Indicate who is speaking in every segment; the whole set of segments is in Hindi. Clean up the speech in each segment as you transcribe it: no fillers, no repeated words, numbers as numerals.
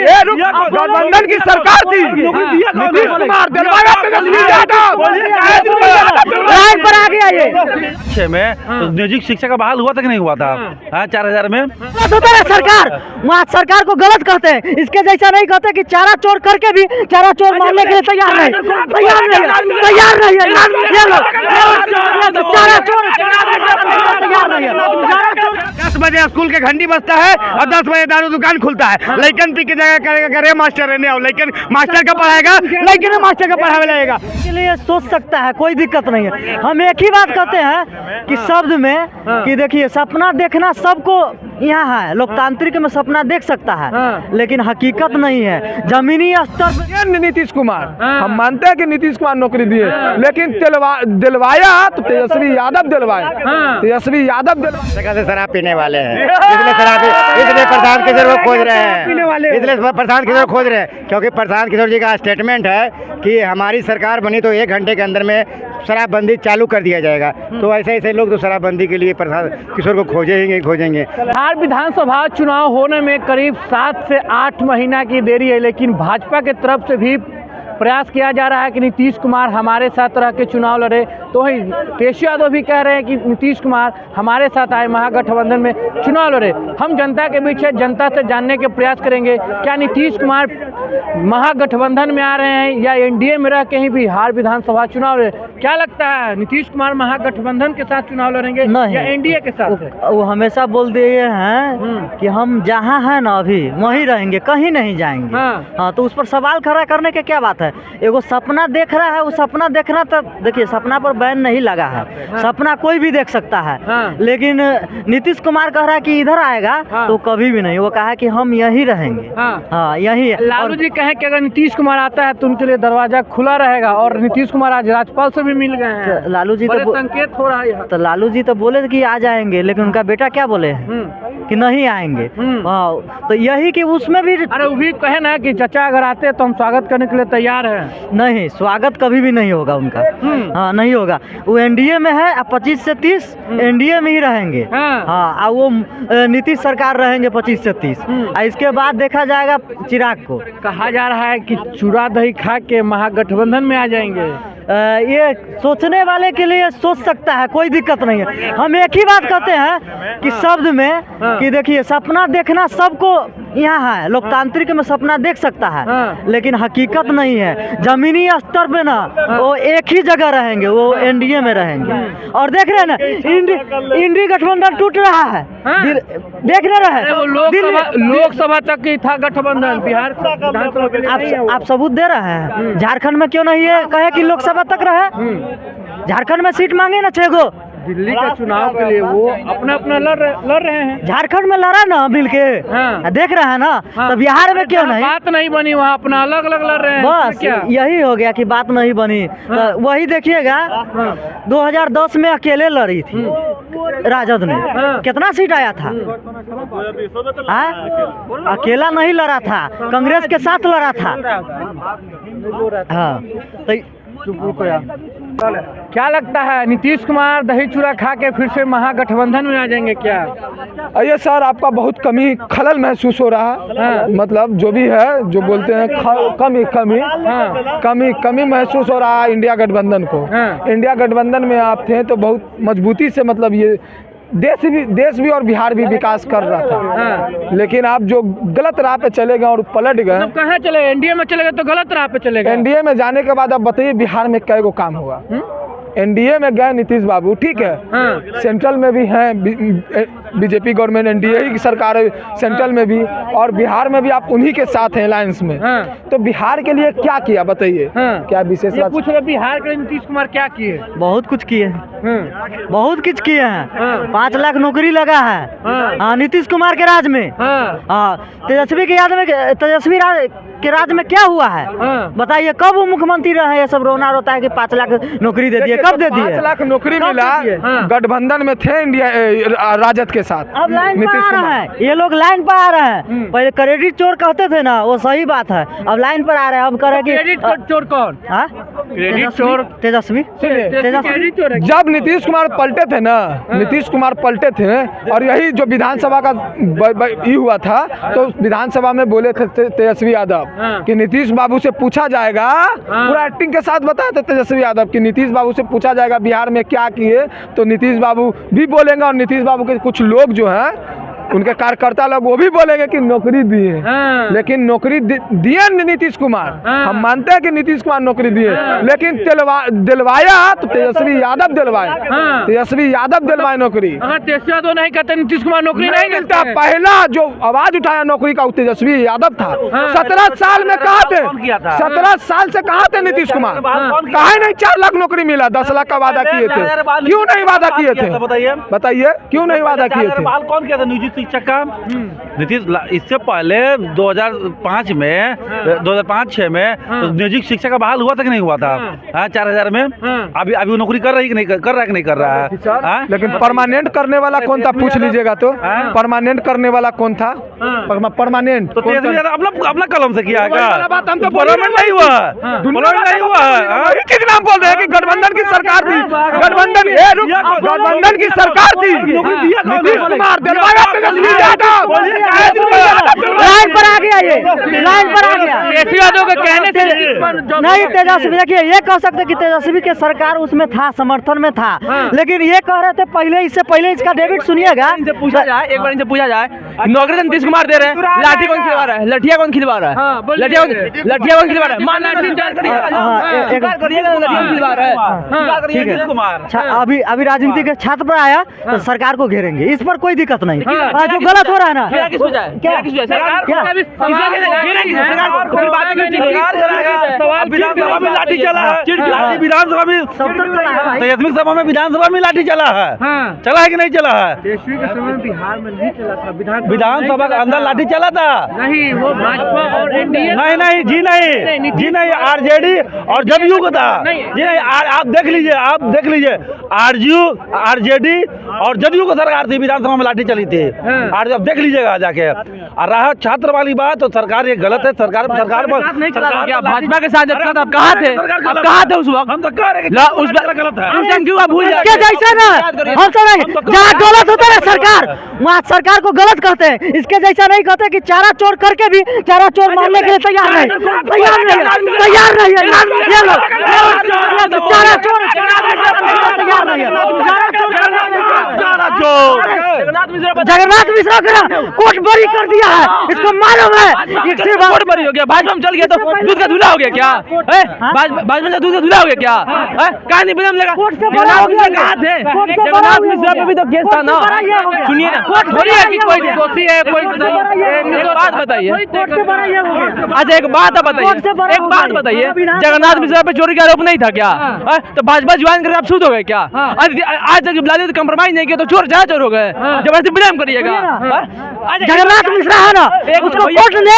Speaker 1: गठबंधन की सरकार थी, नीतीश कुमार दिलवाया, तेजस्वी यादव
Speaker 2: लाइन पर आ गया ये।
Speaker 3: 6 में तो नियोजित शिक्षा का बहाल हुआ था कि नहीं हुआ था? हाँ, 4000 में
Speaker 2: गलत होता है सरकार, वहाँ सरकार को गलत कहते हैं। इसके जैसा नहीं कहते कि चारा चोर करके भी चारा चोर मारने के लिए तैयार नहीं है। ये लोग चारा चोर तैयार नहीं है।
Speaker 1: 10 बजे स्कूल के घंटी बजता है और 10 बजे दारू दुकान खुलता है। लेकिन पी की जगह करेगा करे मास्टर रहने आओ, लेकिन मास्टर का पढ़ाएगा, लेकिन मास्टर का पढ़ावे लगेगा।
Speaker 2: इसके लिए सोच सकता है, कोई दिक्कत नहीं है। हम एक ही बात कहते हैं कि शब्द में कि देखिए सपना देखना सबको यहाँ है, लोकतांत्रिक में सपना देख सकता है, लेकिन हकीकत नहीं है। जमीनी स्तर
Speaker 1: ये नीतीश कुमार, हम मानते हैं कि नीतीश कुमार नौकरी दिए, लेकिन दिलवाया तो तेजस्वी यादव दिलवाया, तेजस्वी यादव
Speaker 4: जगह से शराब पीने वाले हैं, इसलिए प्रशांत किशोर को खोज रहे हैं, इसलिए प्रशांत किशोर खोज रहे हैं, क्योंकि प्रशांत किशोर जी का स्टेटमेंट है कि हमारी सरकार बनी तो 1 घंटे के अंदर में शराबबंदी चालू कर दिया जाएगा। तो ऐसे ऐसे लोग तो शराबबंदी के लिए प्रशांत किशोर को खोजेंगे।
Speaker 5: बिहार विधानसभा चुनाव होने में करीब 7 से 8 महीना की देरी है, लेकिन भाजपा के तरफ से भी प्रयास किया जा रहा है कि नीतीश कुमार हमारे साथ तरह के चुनाव लड़े। तो वही तेजस्वी यादव भी कह रहे हैं कि नीतीश कुमार हमारे साथ आए, महागठबंधन में चुनाव लड़े। हम जनता के बीच है, जनता से जानने के प्रयास करेंगे क्या नीतीश कुमार महागठबंधन में आ रहे हैं या एनडीए में रह के ही बिहार विधानसभा चुनाव लड़े। क्या लगता है, नीतीश कुमार महागठबंधन के साथ चुनाव लड़ेंगे या एनडीए के साथ?
Speaker 2: वो हमेशा बोल दिए हैं कि हम जहाँ हैं ना अभी वहीं रहेंगे, कहीं नहीं जाएंगे। हाँ, तो उस पर सवाल खड़ा करने की क्या बात है? एगो सपना देख रहा है, वो सपना देखना, तब देखिए सपना पर बैन नहीं लगा है, सपना कोई भी देख सकता है। लेकिन नीतीश कुमार कह रहा है कि इधर आएगा, तो कभी भी नहीं। वो कहा कि हम यहीं रहेंगे। हाँ, यहीं।
Speaker 5: लालू जी कहें कि अगर नीतीश कुमार आता है तो उनके लिए दरवाजा खुला रहेगा, और नीतीश कुमार आज राज्यपाल से भी मिल गए हैं।
Speaker 2: लालू जी तो
Speaker 5: संकेत हो रहा है।
Speaker 2: तो लालू जी तो बोले कि आ जाएंगे, लेकिन उनका बेटा क्या बोले कि नहीं आएंगे। तो यही कि उसमें भी,
Speaker 5: अरे वो भी कहे ना कि चाचा अगर आते तो हम स्वागत करने के लिए तैयार हैं।
Speaker 2: नहीं, स्वागत कभी भी नहीं होगा उनका। हाँ, नहीं होगा। वो एनडीए में है, 25 से 30 एनडीए में ही रहेंगे। हाँ, वो नीतीश सरकार रहेंगे 25 से 30। इसके बाद देखा जाएगा चिराग को।
Speaker 5: कहा जा रहा है कि चूड़ा दही खा के महागठबंधन में आ जाएंगे।
Speaker 2: ये सोचने वाले के लिए सोच सकता है, कोई दिक्कत नहीं है। हम एक ही बात कहते हैं कि शब्द में कि देखिए सपना देखना सबको यहाँ है, लोकतांत्रिक में सपना देख सकता है, लेकिन हकीकत नहीं है। जमीनी स्तर पे ना वो एक ही जगह रहेंगे, वो एनडीए में रहेंगे। और देख रहे हैं ना, इंडी गठबंधन टूट रहा है, देख रहे हैं।
Speaker 5: लोकसभा तक ही था गठबंधन, बिहार
Speaker 2: आप सबूत दे रहे हैं। झारखंड में क्यों नहीं है, कहे कि लोकसभा तक रहे। झारखंड में सीट मांगे ना 6 गो।
Speaker 5: दिल्ली का चुनाव के लिए वो अपना लड़ रहे हैं।
Speaker 2: झारखंड में लड़ा ना मिल के। देख रहे हैं ना। तो बिहार में क्यों नहीं?
Speaker 5: बात नहीं बनी, वहाँ अपना अलग अलग लड़ रहे हैं।
Speaker 2: बस यही हो गया कि बात नहीं बनी। तो वही देखिएगा, 2010 में अकेले लड़ी थी राजद ने, कितना सीट आया था? अकेला नहीं लड़ा था, कांग्रेस के साथ लड़ा था। हाँ, तो
Speaker 5: क्या लगता है, नीतीश कुमार दही चूड़ा खा के फिर से महागठबंधन में आ जाएंगे क्या?
Speaker 1: ये सर आपका बहुत खलल महसूस हो रहा है। मतलब जो भी है, जो बोलते हैं कमी महसूस हो रहा है इंडिया गठबंधन को। इंडिया गठबंधन में आप थे तो बहुत मजबूती से, मतलब ये देश भी और बिहार भी विकास कर रहा था। लेकिन आप जो गलत राह पे चले गए और पलट गए।
Speaker 5: कहाँ चले? एनडीए में चले गए तो गलत राह पे चले गए।
Speaker 1: एनडीए में जाने के बाद आप बताइए बिहार में कै गो काम होगा? एनडीए में गए नीतीश बाबू, ठीक है, सेंट्रल में भी हैं, बीजेपी गवर्नमेंट, एनडीए की सरकार है सेंट्रल में भी, और बिहार में भी आप उन्हीं के साथ हैं अलायंस में। तो बिहार के लिए क्या किया बताइए? क्या विशेष
Speaker 5: पूछ रहे बिहार के लिए नीतीश कुमार क्या किए?
Speaker 2: बहुत कुछ किए हैं, बहुत कुछ किए हैं। 5 लाख नौकरी लगा है नीतीश कुमार के राज में। तेजस्वी के राज में क्या हुआ है बताइए? कब वो मुख्यमंत्री रहे? ये सब रोना रोता है कि 5 लाख नौकरी दे दिए। कब दे दिए?
Speaker 1: 5 लाख नौकरी मिला, गठबंधन में थे इंडिया राजद के साथ।
Speaker 2: अब लाइन पर आ रहे हैं ये लोग, लाइन पर आ रहे हैं। पहले क्रेडिट चोर कहते थे ना, वो सही बात है। अब लाइन पर आ रहे हैं। अब कह रहे कि
Speaker 5: क्रेडिट चोर कौन? क्रेडिट चोर
Speaker 2: तेजस्वी तेजस्वी
Speaker 1: जब नीतीश कुमार पलटे थे ना, नीतीश कुमार पलटे थे और यही जो विधानसभा का ये हुआ था, तो विधानसभा में बोले थे तेजस्वी यादव कि नीतीश बाबू से पूछा जाएगा, पूरा एक्टिंग के साथ बताया था तेजस्वी यादव कि नीतीश बाबू से पूछा जाएगा बिहार में क्या किए, तो नीतीश बाबू भी बोलेंगे और नीतीश बाबू के कुछ लोग जो हैं उनके कार्यकर्ता लोग वो भी बोलेंगे कि नौकरी दिए, लेकिन नौकरी दिए नीतीश कुमार, हम मानते हैं कि नीतीश कुमार नौकरी दिए, लेकिन दिलवाया तो तेजस्वी यादव दिलवाए, तेजस्वी यादव दिलवाए नौकरी।
Speaker 5: अगर तेजस्वी यादव नहीं करते नीतीश कुमार नौकरी नहीं
Speaker 1: मिलता। पहला जो आवाज उठाया नौकरी का तेजस्वी यादव था। 17 साल में कहा थे, 17 साल से कहा थे नीतीश कुमार, कहा नहीं 4 लाख नौकरी मिला, 10 लाख का वादा किए थे, क्यों नहीं वादा किए थे? बताइए क्यों नहीं वादा किए थे?
Speaker 3: कौन किया था नियोजित शिक्षक का? नीतीश इससे पहले 2005 में 2005-6 में तो नियोजित शिक्षक का बहाल हुआ था कि नहीं हुआ था? 4000 में। अभी वो नौकरी कर रही कि नहीं कर रहा है कि नहीं कर रहा है?
Speaker 1: लेकिन परमानेंट करने वाला कौन था पूछ लीजिएगा तो, परमानेंट करने वाला कौन था? परमानेंट
Speaker 3: तो अपना कलम से किया है,
Speaker 1: हम तो
Speaker 3: परमानेंट नहीं हुआ है।
Speaker 1: किस नाम बोल रहे हैं कि गठबंधन की सरकार थी, गठबंधन की सरकार थी, नीतीश कुमार दिलवाया तेजस्वी यादव।
Speaker 2: लाइन पर आ गया, ये लाइन पर आ गया।
Speaker 5: तेजस्वी यादव के कहने से
Speaker 2: नहीं तेजस्वी, देखिए ये कह सकते कि तेजस्वी के सरकार उसमें था, समर्थन में था, लेकिन ये कह रहे थे पहले, इससे पहले इसका डेबिट सुनिएगा।
Speaker 5: इनसे पूछा जाए, एक बार इनसे पूछा जाए, नौकरी नीतीश कुमार दे रहे हैं, लाठी कौन खिलवा रहा है, लठिया कौन खिलवा रहा है, लठिया कौन खिलवा रहा है, मान लाठी खिलवा रहा है।
Speaker 2: ठीक है, अभी राजनीति के छात्र पर आया तो सरकार को घेरेंगे, इस पर कोई दिक्कत नहीं। जो गलत हो रहा है ना,
Speaker 3: विधानसभा में लाठी चला है, विधानसभा में तेजस्वी सभा में विधानसभा में लाठी चला है, चला है कि नहीं चला है?
Speaker 5: तेजस्वी के समय बिहार में नहीं चला था,
Speaker 3: विधानसभा के अंदर लाठी चला था
Speaker 5: नहीं, वो भाजपा और एनडीए
Speaker 3: नहीं जी नहीं आरजेडी और जदयू को था जी नहीं। आप देख लीजिए आरजेडी और जदयू को सरकार थी, विधानसभा में लाठी चली थी। और जब देख लीजिएगा जाके, और रहा छात्र वाली बात, तो सरकार ये गलत है। सरकार नहीं चला क्या भाजपा के साथ जब था, आप कहाँ थे? आप कहाँ थे उस वक्त? हम तो कह रहे हैं उस गलत है,
Speaker 2: उस टाइम क्यों आप भूल जाते? जैसा ना हम सब जहाँ गलत होता है सरकार, वहाँ सरकार को गलत कहते हैं, इसके जैसा नहीं कहते कि चारा चोर करके भी चारा चोर मारने के लिए तैयार नहीं है ये लोग। चारा चोर तैयार नहीं है। जगन्नाथ मिश्रा का कोर्ट बरी कर दिया है, इसको मालूम है।
Speaker 5: कोर्ट बरी हो गया, भाजपा में चल गया तो दूध का धुला हो गया क्या? भाजपा में दूध का धुला हो गया क्या? कहाँ नहीं बदम लगा? जगन्नाथ मिश्रा कहाँ थे? जगन्नाथ मिश्रा पे भी तो केस था ना। सुनिए ना, बोलिए कि कोई दोषी है, कोई बात बताइए। अच्छा एक बात बताइए, जगन्नाथ मिश्रा पे चोरी का आरोप नहीं था क्या? तो भाजपा ज्वाइन करके आप शुद्ध हो गए क्या? आज तक लालू कंप्रोमाइज नहीं किया तो चोर चाहे चोर हो गए, जबरदस्ती ब्लेम करिएगा।
Speaker 2: जगन्नाथ मिश्रा है ना, उसको कोर्ट ने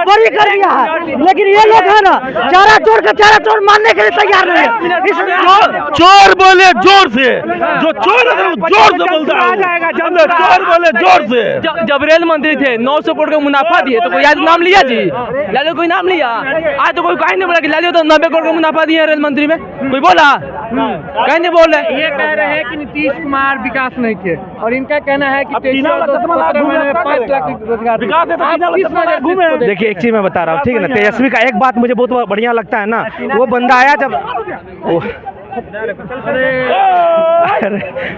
Speaker 2: बरी कर दिया है, लेकिन ये लोग है ना चारा चोर मानने के लिए तैयार नहीं है।
Speaker 3: चोर बोले जोर से, जो चोर है जोर से बोलता है, चोर बोले जोर से।
Speaker 5: जब रेल मंत्री थे 900 करोड़ का मुनाफा दिए तो कोई आज नाम लिया जी? लालू कोई नाम लिया? आज तो कोई कहीं नहीं बोला कि लालू तो 90 करोड़ का मुनाफा दिए रेल मंत्री में, कोई बोला? कहीं नहीं बोल रहे। ये कह रहे हैं कि नीतीश कुमार विकास नहीं किए, और इनका कहना है कि 5 लाख रोजगार।
Speaker 6: देखिए एक चीज मैं बता रहा हूँ, ठीक है ना, तेजस्वी का एक बात मुझे बहुत बढ़िया लगता है ना, वो बंदा आया जब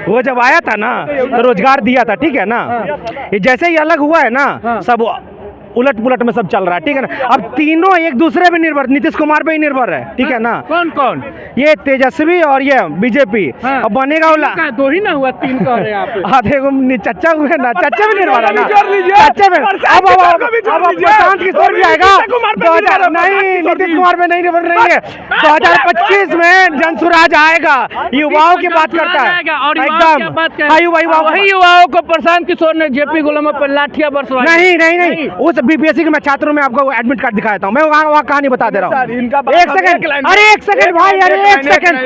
Speaker 6: वो जब आया था ना तो रोजगार दिया था, ठीक है ना। ये जैसे ही अलग हुआ है ना, सब उलट पुलट में सब चल रहा है, ठीक है ना। अब तीनों एक दूसरे पे निर्भर, नीतीश कुमार पे ही निर्भर है, ठीक है ना।
Speaker 5: कौन?
Speaker 6: ये तेजस्वी और ये बीजेपी। अब बनेगा
Speaker 5: दो ही ना हुआ, 3 कह रहे हैं आप।
Speaker 6: देखो चच्चा हुए ना, चच्चा भी निर्भर है ना, चच्चे में। अब प्रशांत किशोर भी आएगा 2000, नहीं नीतीश कुमार में नहीं निर्भर नहीं है। 2025 में जनसुराज आएगा, युवाओं की बात करता है एकदम।
Speaker 5: युवाओं को प्रशांत किशोर ने जेपी गुलाम पर लाठियां बरसवाई।
Speaker 6: नहीं, उस बीपीएससी के मैं छात्रों में आपको एडमिट कार्ड दिखाता हूँ, मैं वहाँ कहानी बता दे रहा हूँ। एक सेकंड, अरे एक सेकंड भाई, अरे एक सेकंड,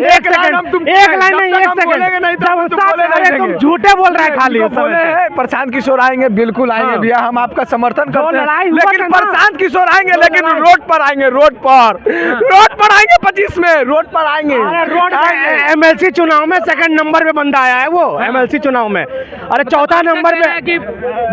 Speaker 6: एक लाइन नहीं, एक सेकंड। तुम झूठे बोल रहे हैं खाली।
Speaker 1: प्रशांत किशोर आएंगे, बिल्कुल आएंगे भैया, हम आपका समर्थन करते हैं, लेकिन प्रशांत प्रशांत किशोर आएंगे, लेकिन रोड पर आएंगे, रोड पर आएंगे 25 में, रोड पर आएंगे।
Speaker 6: एमएलसी चुनाव में सेकंड नंबर पे बंदा आया है वो, एमएलसी चुनाव में। अरे चौथा नंबर पे
Speaker 5: कि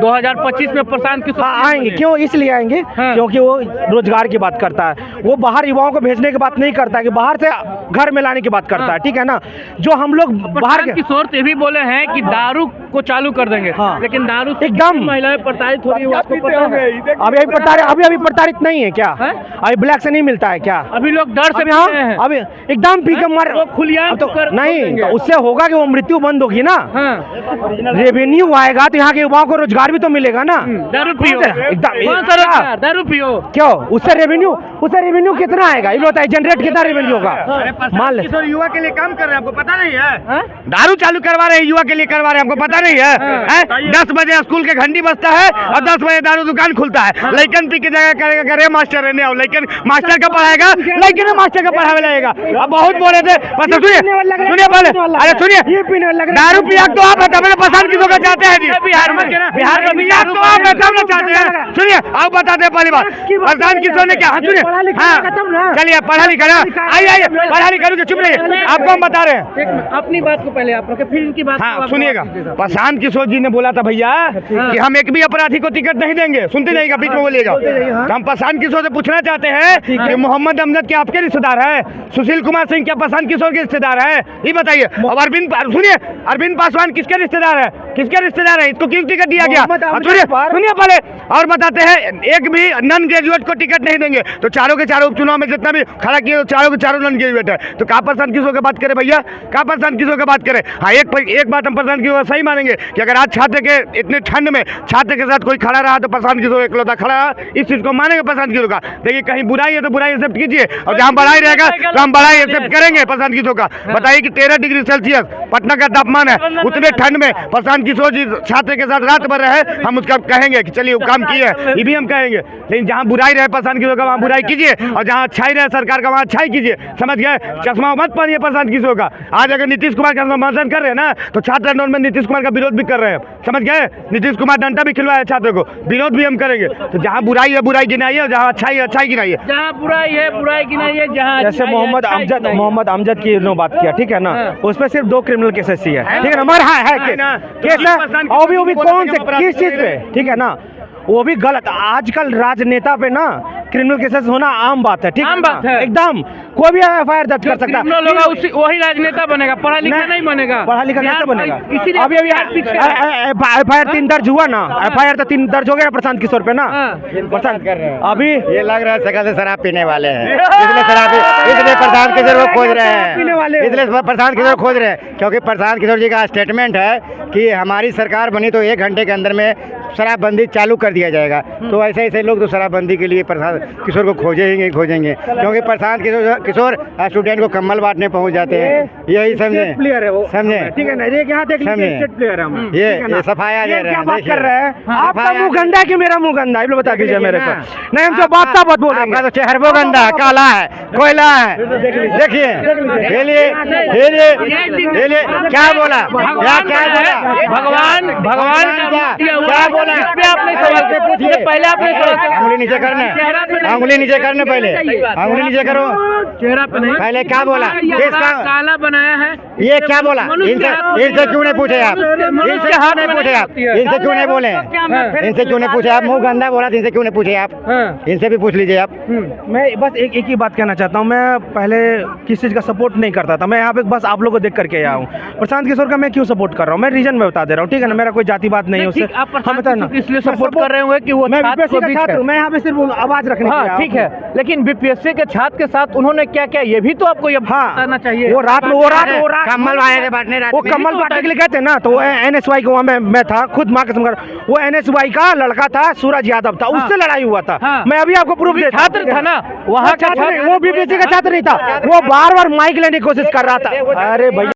Speaker 5: 2025 में प्रशांत किशोर
Speaker 6: आएंगे। क्यों इसलिए आएंगे क्योंकि वो रोजगार की बात करता है, वो बाहर युवाओं को भेजने की बात नहीं करता है, कि बाहर से घर में लाने की बात करता है, ठीक है ना। जो हम लोग बाहर के
Speaker 5: किशोर ये भी बोले हैं कि दारू को चालू कर देंगे, लेकिन दारू से
Speaker 6: एकदम
Speaker 5: महिलाएं प्रताड़ित हो रही है, आपको पता है?
Speaker 6: अभी प्रताड़ित नहीं है क्या? अभी ब्लैक से नहीं मिलता है क्या?
Speaker 5: अभी लोग डर से
Speaker 6: हाँ,
Speaker 5: पीते हैं।
Speaker 6: अभी एकदम पी के मर
Speaker 5: खुलियाम
Speaker 6: तो नहीं, तो उससे होगा कि वो मृत्यु बंद होगी ना,
Speaker 5: हाँ।
Speaker 6: रेवेन्यू आएगा तो यहाँ के युवाओं को रोजगार भी तो मिलेगा ना।
Speaker 5: दारू पियो,
Speaker 6: एकदम
Speaker 5: कौन सा रोजगार? दारू पियो
Speaker 6: क्यों? उससे रेवेन्यू कितना आएगा ये बताइए, जनरेट कितना रेवेन्यू होगा? मान ले
Speaker 4: युवा के लिए काम कर रहे हैं, आपको पता नहीं है? दारू चालू करवा रहे हैं, युवा के लिए करवा रहे हैं, आपको पता नहीं है? 10 बजे स्कूल के घंटी बजता है और 10 बजे दारू दुकान खुलता है। लेकिन पी की जगह करे मास्टर रहने आओ, लेकिन मास्टर का पढ़ाएगा, लेकिन मास्टर का पढ़ावे लगेगा। अब बहुत बोले थे, बस सुनिए पहले, अरे सुनिए, दारू पिया तो आप अपने पसंद किसको चाहते हैं जी? बिहार में पिया तो आप बताना चाहते हैं। सुनिए आप बताते हैं पहली बात, पसंद किसको ने क्या? सुनिए, हाँ चलिए पढ़ा लिखा ना, आइए पढ़ा लिखा, चुप रहिए, आपको हम बता रहे हैं
Speaker 5: अपनी बात को पहले आप लोग फिर इनकी बात।
Speaker 4: हाँ सुनिएगा, प्रशांत किशोर जी ने बोला था भैया कि हम एक भी अपराधी को टिकट नहीं देंगे, सुनते जाइएगा, बीच में बोलिएगा। तो हम प्रशांत किशोर से पूछना चाहते हैं कि मोहम्मद अमजद क्या आपके रिश्तेदार है? सुशील कुमार सिंह क्या प्रशांत किशोर के रिश्तेदार है? ये बताइए। और अरविंद पासवान किसके रिश्तेदार है? इसको क्यों टिकट दिया गया? सुनिए पहले, और बताते हैं एक भी नॉन ग्रेजुएट को टिकट नहीं देंगे। तो चारों के चारों उपचुनाव में जितना भी खड़ा किए, चारों के चारों नॉन ग्रेजुएट है। तो कहाँ प्रशांत किशोर की बात करें भैया, कहाँ प्रशांत किशोर की बात करें? हाँ एक बात हम प्रशांत किशोर सही मानेंगे कि अगर आज छात्र के इतने ठंड में छात्र के साथ कोई खड़ा रहा तो प्रशांत किशोर इकलौता खड़ा रहा, इस चीज को मानेंगे प्रशांत किशोर का। देखिए कहीं बुराई है तो बुराई एक्सेप्ट कीजिए, और जहाँ बड़ाई रहेगा तो हम बड़ाई एक्सेप्ट करेंगे प्रशांत किशोर का। बताइए कि 13 डिग्री सेल्सियस पटना का तापमान है, उतने ठंड में प्रशांत किशोर जी छात्र के साथ रात भर रहे, हम उसका कहेंगे कि चलिए वो काम किए, ये भी हम कहेंगे। लेकिन जहाँ बुराई रहे प्रशांत किशोर का, वहाँ बुराई कीजिए, और जहाँ अच्छाई रहे सरकार का, वहाँ अच्छाई कीजिए। समझ गए? चश्मा मत पहनिए प्रशांत किशोर का। आज अगर नीतीश कुमार का समर्थन कर रहे हैं ना, तो छात्र आंदोलन में नीतीश कुमार का विरोध भी कर रहे हैं। समझ गए? नीतीश कुमार डंडा भी खिलवाया छात्रों को, विरोध भी हम करेंगे। तो जहाँ बुराई है बुराई गिनाइए, और जहाँ अच्छाई है अच्छाई गिनाइए।
Speaker 5: जहाँ बुराई है बुराई गिनाइए, जहाँ
Speaker 6: जैसे मोहम्मद अमजद की नो बात किया, ठीक है ना, उसमें सिर्फ 2 क्रिमिनल केसेस ही है, ठीक है ना, मगर है केस है, और भी कौन से किस चीज पे, ठीक है ना, वो भी गलत। आजकल राजनेता पे ना क्रिमिनल केसेस होना आम बात है, ठीक है,
Speaker 5: आम बात है
Speaker 6: एकदम। कोई भी एफआईआर दर्ज कर सकता है,
Speaker 5: वही राजनेता बनेगा, पढ़ा लिखा नहीं बनेगा।
Speaker 6: पढ़ा लिखा कैसे बनेगा?
Speaker 5: इसीलिए
Speaker 6: अभी एफआईआर 3 दर्ज हुआ ना, एफआईआर तो 3 दर्ज हो गया प्रशांत किशोर पे ना। प्रशांत अभी
Speaker 4: ये लग रहा है शकल से शराब पीने वाले हैं, इसलिए प्रशांत किशोर को खोज रहे हैं, इसलिए प्रशांत किशोर खोज रहे हैं, क्योंकि प्रशांत किशोर जी का स्टेटमेंट है कि हमारी सरकार बनी तो 1 घंटे के अंदर में शराबबंदी चालू कर दिया जाएगा। तो ऐसे लोग तो शराबबंदी के लिए प्रशांत किशोर को खोजेंगे, क्योंकि प्रशांत किशोर स्टूडेंट को कम्बल बांटने पहुंच जाते हैं। यही समझे,
Speaker 6: प्लेयर है वो,
Speaker 4: समझे,
Speaker 6: ठीक है ना, ये यहाँ देख लीजिए स्टेट प्लेयर है हम,
Speaker 4: ये सफाया दे रहे हैं,
Speaker 6: बात कर रहे हैं। आपका मुंह गंदा है कि मेरा मुंह गंदा है, ये बता दीजिए मेरे को। नहीं हम जो बात था बहुत बोलेंगे।
Speaker 4: आपका तो चेहरा गंदा है, काला है, कोयला है। देखिए क्या बोला,
Speaker 5: भगवान
Speaker 4: क्या बोला?
Speaker 5: पहले आपने
Speaker 4: अंगुली नीचे करना, अंगुली नीचे करना, पहले अंगुली नीचे करो,
Speaker 5: चेहरा पे नहीं,
Speaker 4: पहले क्या बोला?
Speaker 5: काला बनाया है,
Speaker 4: ये क्या बोला? इनसे क्यों नहीं पूछे आप? इनसे क्यों नहीं पूछे आप? इनसे क्यों नहीं बोले? इनसे क्यों नहीं पूछे आप? मुंह गंदा बोला, इनसे क्यों नहीं पूछे आप? इनसे भी पूछ लीजिए आप।
Speaker 6: मैं बस एक ही बात कहना चाहता हूँ, मैं पहले किसी चीज़ का सपोर्ट नहीं करता था, मैं यहाँ पे बस आप लोगों को देख करके आया हूँ। प्रशांत किशोर का मैं क्यों सपोर्ट कर रहा हूँ, मैं रीजन में बता दे रहा हूँ, ठीक है ना, मेरा कोई जाति बात नहीं है उससे।
Speaker 5: हम इसलिए सपोर्ट कर रहे होंगे कि वो
Speaker 6: छात्र, मैं यहाँ पे सिर्फ आवाज रखने के लिए,
Speaker 5: ठीक है, लेकिन बीपीएससी के छात्र के साथ उन्होंने क्या क्या, ये भी तो आपको ये बताना चाहिए।
Speaker 6: वो रात
Speaker 4: कम्बल बांटने,
Speaker 6: वो कम्बल बांटने के लिए गए थे ना, तो NSY को मैं था खुद माँ कसम कर, वो NSY का लड़का था, सूरज यादव था, उससे लड़ाई हुआ था। मैं अभी आपको प्रूफ देता हूं।
Speaker 5: छात्र था ना वहाँ का,
Speaker 6: वो बीपीएससी का छात्र नहीं था, वो बार-बार माइक लेने की कोशिश कर रहा था। अरे भैया